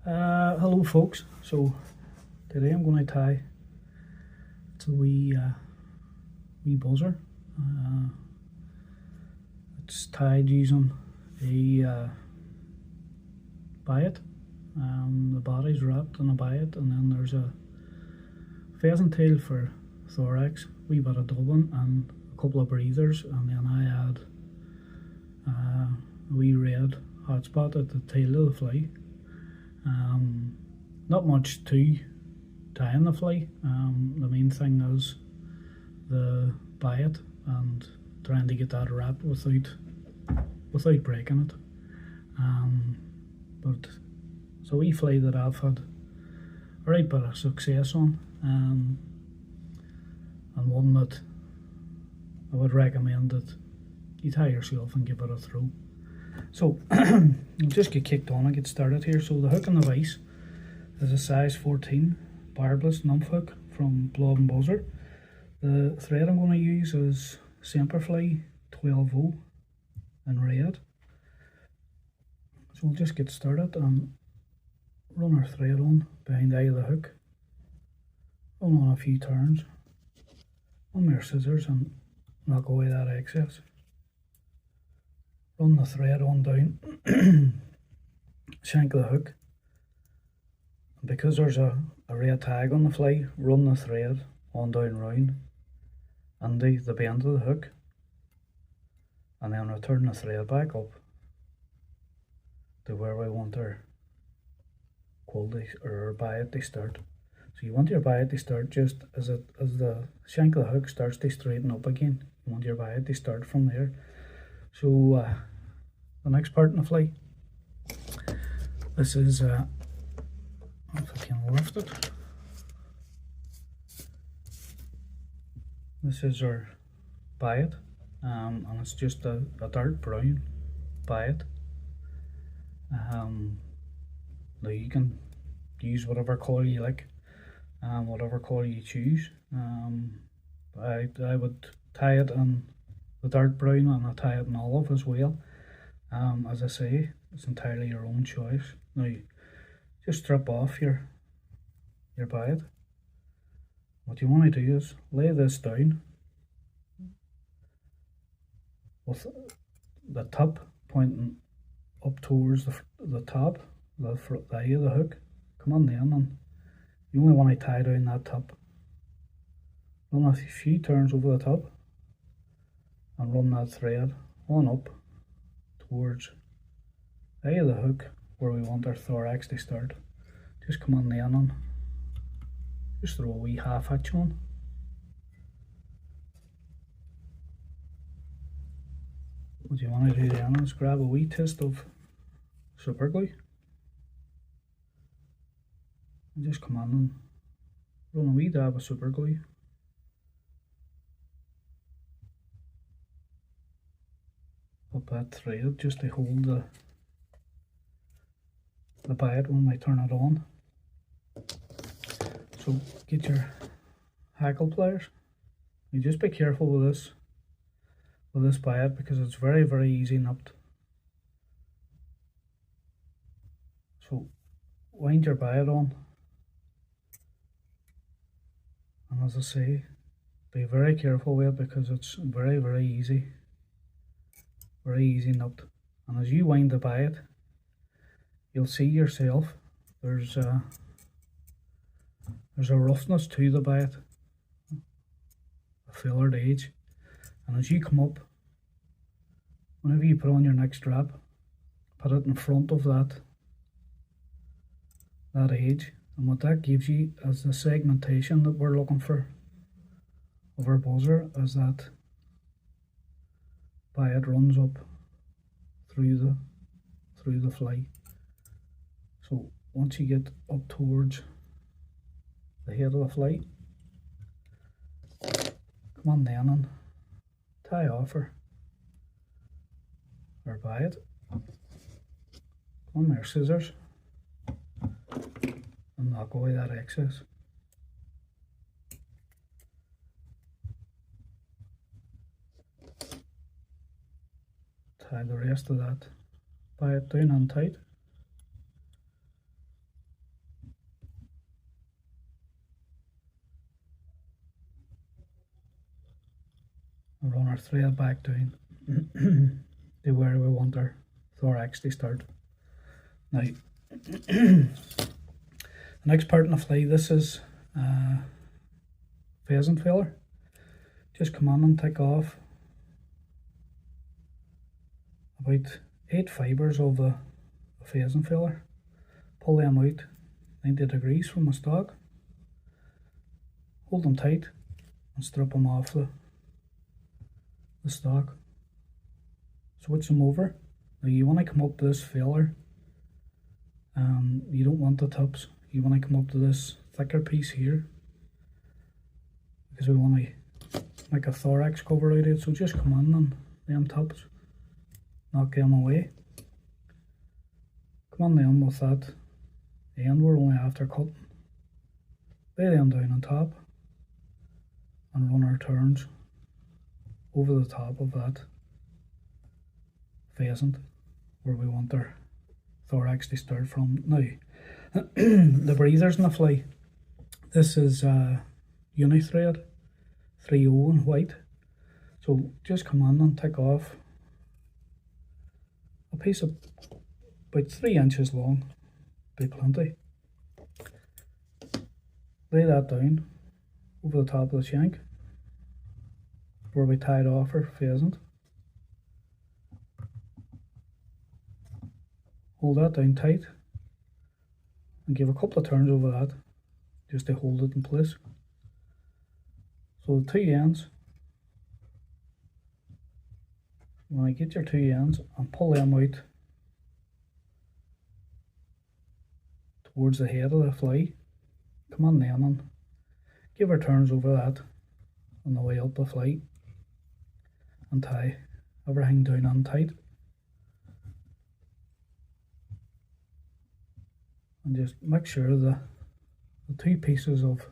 Hello folks, so today I'm going to tie it's a wee buzzer. It's tied using a biot. The body's wrapped in a biot, and then there's a pheasant tail for thorax, wee bit of dubbing and a couple of breathers, and then I add a wee red hotspot at the tail of the fly. Not much to tying the fly. The main thing is the biot and trying to get that wrapped without breaking it. But it's a wee fly that I've had a right bit of success on, and one that I would recommend that you tie yourself and give it a throw. So I'll just get kicked on and get started here. So the hook and the vise is a size 14 barbless nymph hook from Biot Buzzer. The thread I'm going to use is Semperfly 12O in red. So we'll just get started and run our thread on behind the eye of the hook. Run on a few turns on our scissors and knock away that excess. Run the thread on down, shank the hook, and because there's a red tag on the fly, run the thread on down round and the bend of the hook, and then return the thread back up to where we want our quality or our biot to start. So you want your biot to start just as the shank of the hook starts to straighten up again. You want your biot to start from there. So the next part in the fly, this is if I can lift it, this is our biot, and it's just a dark brown biot. Now you can use whatever colour you like, whatever colour you choose. I would tie it in the dark brown, and I tie it in olive as well. As I say, it's entirely your own choice. Now, just strip off your biot. What you want to do is lay this down with the tip pointing up towards the top, the eye of the hook. Come on then, and you only want to tie down that tip. Run a few turns over the top and run that thread on up towards the eye of the hook where we want our thorax to start. Just come on then and just throw a wee half hitch on. What you want to do then is grab a wee twist of super glue and just come on and run a wee dab of super glue up that thread just to hold the biot when we turn it on. So get your hackle pliers. You just be careful with this biot because it's very easy nipped. So wind your biot on, and as I say, be very careful with it because it's very easy. Very easy nipped. And as you wind the biot, you'll see yourself there's a roughness to the biot, a fillered edge, and as you come up, whenever you put on your next strap, put it in front of that edge, and what that gives you is the segmentation that we're looking for of our buzzer, as that biot runs up through the fly. So once you get up towards the head of the fly, come on then and tie off our biot. Come on there, scissors, and knock away that excess. Tie the rest of that biot down and tight. and run our thread back down to where we want our thorax to start. Now, the next part in the fly, this is pheasant feather. Just come on and take off about 8 fibres of the pheasant feather. Pull them out 90 degrees from the stalk. Hold them tight and strip them off the stalk. Switch them over. Now you want to come up to this feather. You don't want the tips. You want to come up to this thicker piece here, because we want to make a thorax cover out of it. So just come on and them tips, knock them away. Come on then with that end we're only after cutting. Lay them down on top and run our turns over the top of that pheasant where we want our thorax to start from. Now, the breathers in the fly, this is uni-thread 3/0 in white. So just come on and take off a piece of about 3 inches long, be plenty. Lay that down over the top of the shank where we tied off our pheasant. Hold that down tight and give a couple of turns over that just to hold it in place. So the 2 ends, you want to get your 2 ends and pull them out towards the head of the fly. Come on then and give our turns over that on the way up the fly and tie everything down and tight. And just make sure the 2 pieces of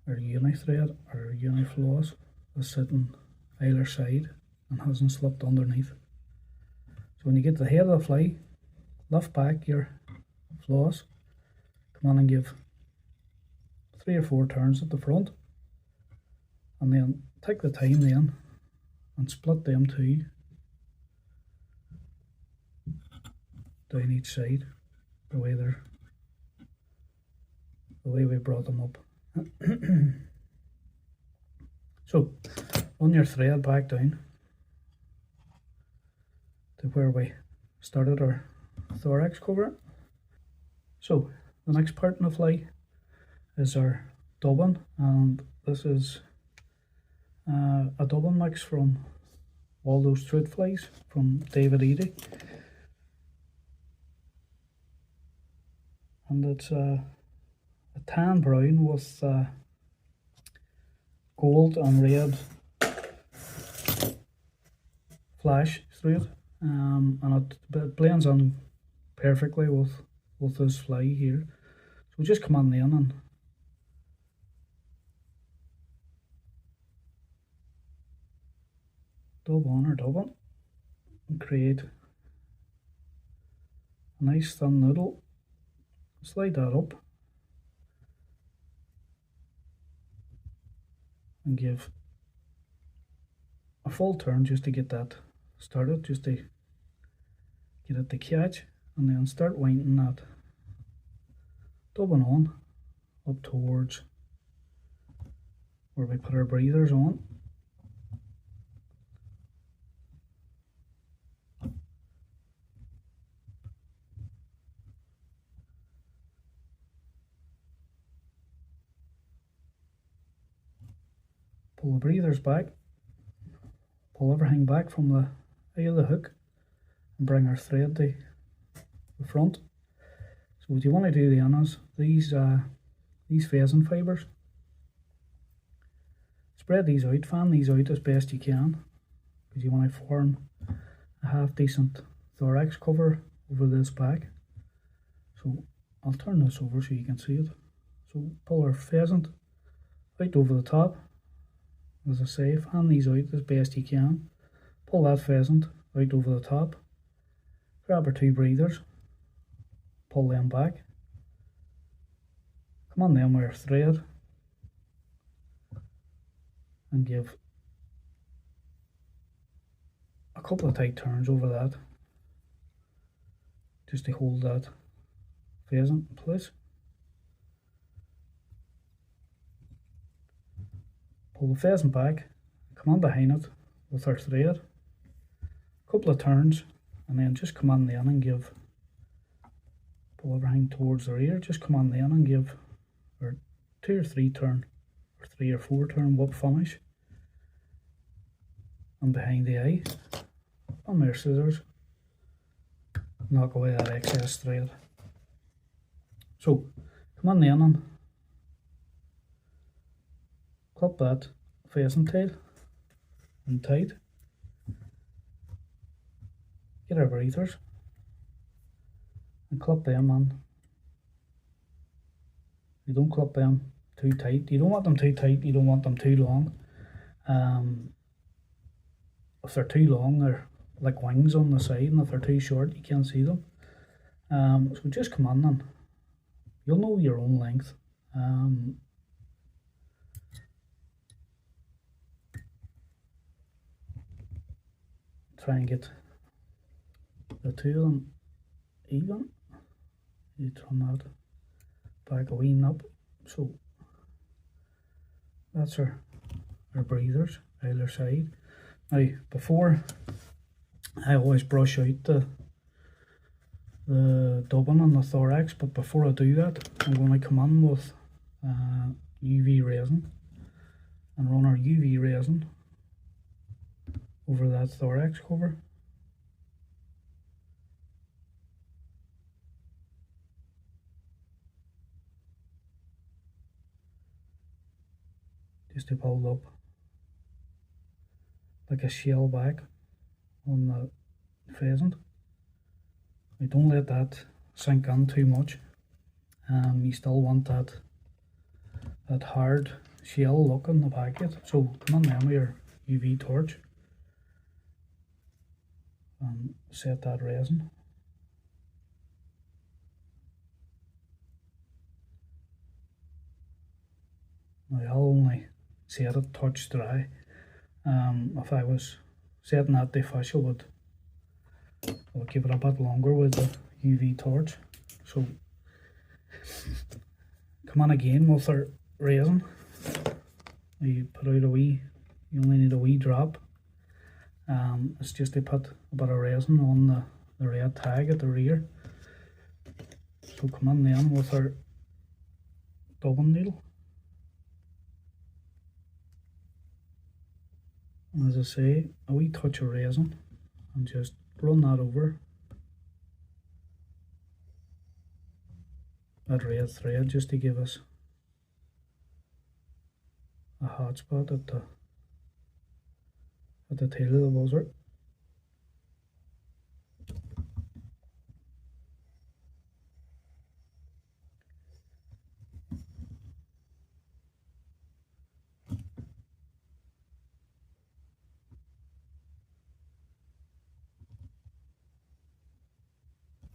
our uni thread or uni floss is sitting either side and hasn't slipped underneath. So when you get to the head of the fly, lift back your floss, come on and give 3 or 4 turns at the front, and then take the time then and split them 2 down each side the way we brought them up. So run your thread back down to where we started our thorax cover. So the next part in the fly is our dubbing, and this is a dubbing mix from WALDO'S TROOT flies from David Eady, and it's a tan brown with gold and red flash through it, and it blends in perfectly with this fly here. So just come on then and dub on or dub it and create a nice thin noodle. Slide that up and give a full turn just to get that started, just to get it to catch, and then start winding that dubbing on up towards where we put our breathers on. Pull the breathers back, pull everything back from the eye of the hook, and bring our thread to the front. So what you want to do then is these pheasant fibres, spread these out, fan these out as best you can, because you want to form a half decent thorax cover over this back. So I'll turn this over so you can see it. So pull our pheasant out over the top. As I say, fan these out as best you can. Pull that pheasant out over the top. Grab our 2 breathers. Pull them back. Come on then with our thread. and give a couple of tight turns over that just to hold that pheasant in place. Pull the pheasant back, come on behind it with our thread, a couple of turns, and then just come on then and give, pull everything towards the rear, just come on then and give our 2 or 3 turn, or 3 or 4 turn whip finish, and behind the eye, on our scissors, knock away that excess thread. So come on then and clip that pheasant tail in tight. Get our breathers and clip them on. You don't clip them too tight. You don't want them too tight, you don't want them too long. If they're too long, they're like wings on the side, and if they're too short, you can't see them. So just come on then. You'll know your own length. Try and get the two of them even. You turn that back a wee nub. So that's our breathers either side. Now before, I always brush out the dubbing on the thorax, but before I do that, I'm going to come in with UV resin and run our UV resin over that thorax cover. Just to build up like a shell back on the pheasant. You don't let that sink in too much. You still want that hard shell look on the back of it. So come on then with your UV torch and set that resin. Now I'll only set it touch dry. If I was setting that the fish, I would give it a bit longer with the UV torch. So come on again with our resin. You put out a wee, you only need a wee drop. It's just to put a bit of resin on the red tag at the rear. So come on then with our dubbing needle. And as I say, a wee touch of resin and just run that over that red thread just to give us a hot spot at the tail of the buzzer.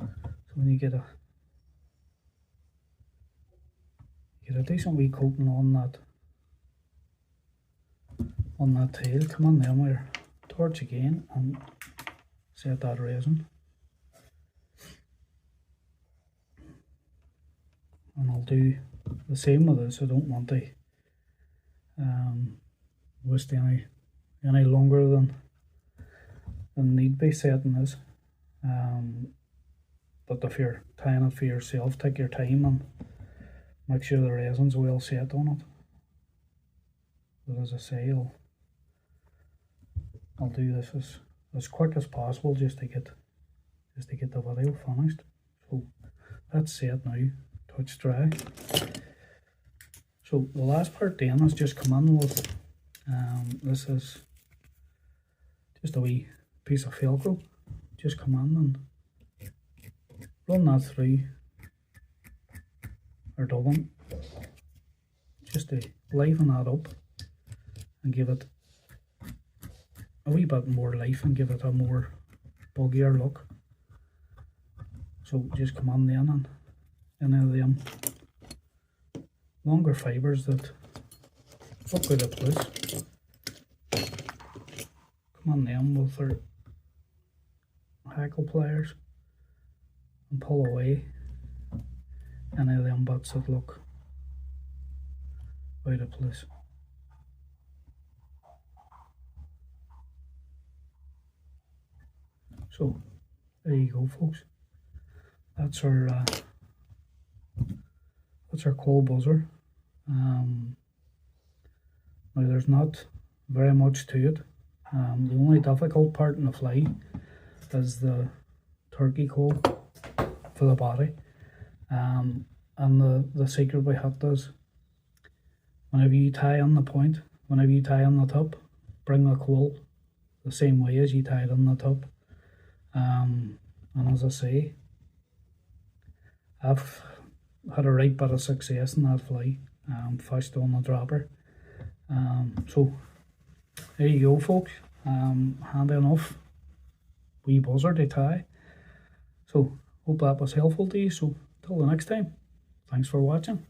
So when you get a decent wee coating on that tail, come on then with your torch again and set that resin. And I'll do the same with this. I don't want to waste any longer than need be setting this. But if you're tying it for yourself, take your time and make sure the resin's well set on it. But as I say, I'll do this as quick as possible just to get the video finished. So that's set now, touch dry. So the last part then is just come in with this is just a wee piece of Velcro. Just come in and run that through our dubbing just to liven that up and give it a wee bit more life and give it a more buggier look. So just come on then and any of them longer fibres that look out of place, on them with their hackle pliers and pull away any of them bits that look out of place. So there you go, folks. That's our coal buzzer. Now there's not very much to it. The only difficult part in the fly is the turkey coal for the body. And the secret behind it is, whenever you tie on the point, whenever you tie on the top, bring the coal the same way as you tied on the top. And as I say, I've had a right bit of success in that fly, fished on the dropper. So there you go, folks. Handy enough wee buzzer to tie. So hope that was helpful to you. So till the next time, thanks for watching.